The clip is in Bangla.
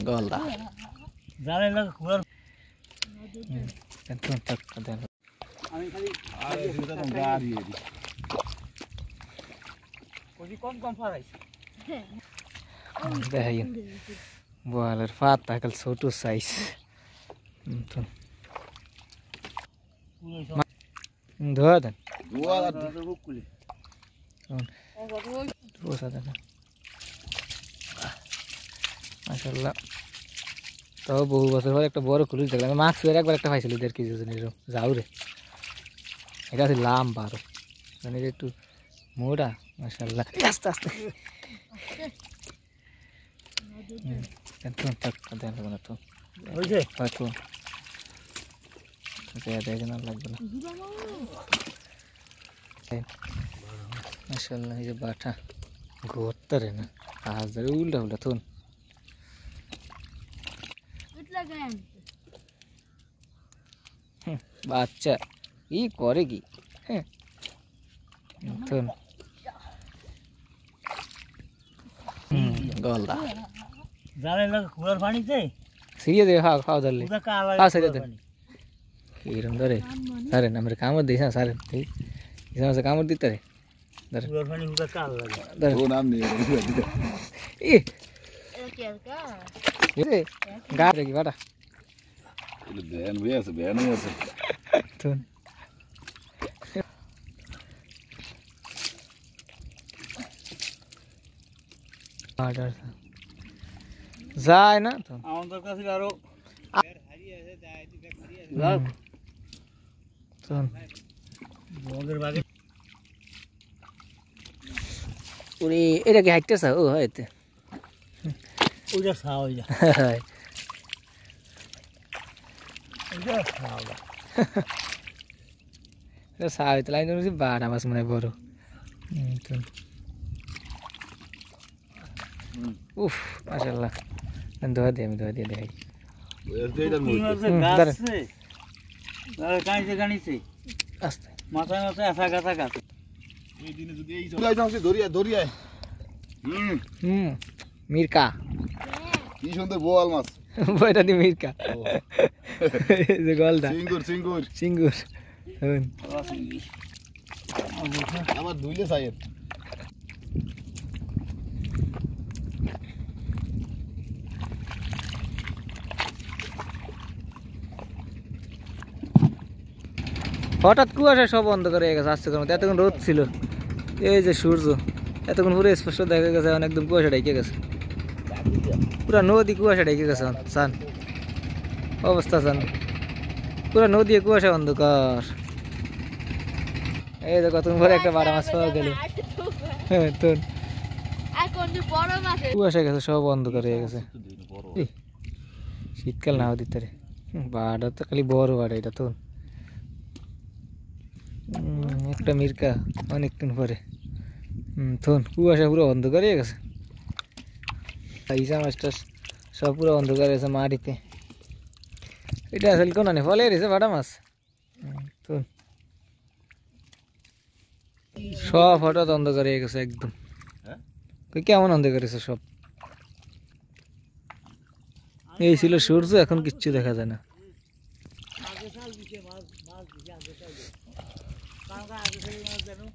গলদা জালে লাগা কুয়ার একদম টাটকা দেন আমি খালি আরে এটা তো গাড়ি এদি কোজি কম কম ফারাইছে দেখাই বোয়ালের পাতা কাল ছোট সাইজ তো ধোয়া দেন দুয়া রুকুলি রোসা দেন মাশাআল্লাহ তাও বহু বছর পর একটা বড় কুলিশ দেখলাম মাছ ফের একবার একটা পাইছিল 1.5 কেজি ওজনের যাও রে এটা আছে লাম্বা আরো মানে একটু মোটা মাশাআল্লাহ আস্তে আস্তে একদম টাটকা দেন না তো হইছে হয়তো দেখেন আর লাগবে না মাশাআল্লাহ এই যে বাটা ঘুরতে না আজ ধরে উল্টা উল্টা থুন বাচ্চা ই করে কি হ্যাঁ থুন গলদা জালে লাগা কুয়ার পানিতে সিরিয়ে দে খাওয়া ধরলে পুরা কালা হ্যাঁ সিরিয়ে দে এরম ধরে সারেন আমরা কামড় দিই হ্যাঁ সারেন এই সমস্ত কামড় দিতে রে ধরে কুয়ার পানি পুরা কাল লাগে ধরে ও নাম নেই ই এ গা রে কি বাটা এটা ব্যান হয়ে আছে থুন আডার যায় না তো আমাদের কাছে আরো থুন বগের বাগে ওরে এটা কি হাইটতেছ ও হয়তে ওইটা খাওয়া ওইটা ওইটা খাওয়া এটা সাইতে লাইন ধরেছি বাটা মাছ মনে হয় বড় থুন উফ মাশাআল্লাহ ধোয়া দিয়ে আমি ধোয়া দিয়ে দেখাই এটা গাছে কানিছে কানিছে আস্তে মাথায় মাথায় আসা গাছা গাছ এই দিনে যদি এই সব যাচ্ছে দরিয়ায় মিরকা কি সুন্দর বোয়াল মাছ বইটা দি মিরকা এই যে গলদা সিঙ্গুর সিঙ্গুর হুন আমার দুইলে সাইয়ের হঠাৎ কুয়াশা সব অন্ধকার হয়ে গেছে আজকে মধ্যে এতক্ষণ রোদ ছিল এই যে সূর্য এতক্ষণ পুরো স্পষ্ট দেখা গেছে এখন একদম কুয়াশা ঢেকে গেছে পুরা নদী কুয়াশা ঢেকে গেছে সান অবস্থা সান পুরা নদী কুয়াশা অন্ধকার এই যে কতক্ষণ পরে একটা বাড়া মাছ পাওয়া গেল হ্যাঁ তো কুয়াশা গেছে সব অন্ধকার হয়ে গেছে শীতকাল নাও দিতে রে বাড়া তো খালি বড় বাড়া এটা তো একটা মিরকা অনেকক্ষণ পরে থুন কুয়াশা পুরো অন্ধকার হয়ে গেছে ইসা মাছটা সব পুরো অন্ধকার হয়েছে মাটিতে এটা আসলে কোন নেই ফলে রয়েছে বাটা মাছ থুন সব হঠাৎ অন্ধকার হয়ে গেছে একদম কেমন অন্ধকার হয়েছে সব এই ছিল সূর্য এখন কিচ্ছু দেখা যায় না আগে সাল দিছে মাছ দিছে আগে সাল কালকা আগে সাল মাছ জানো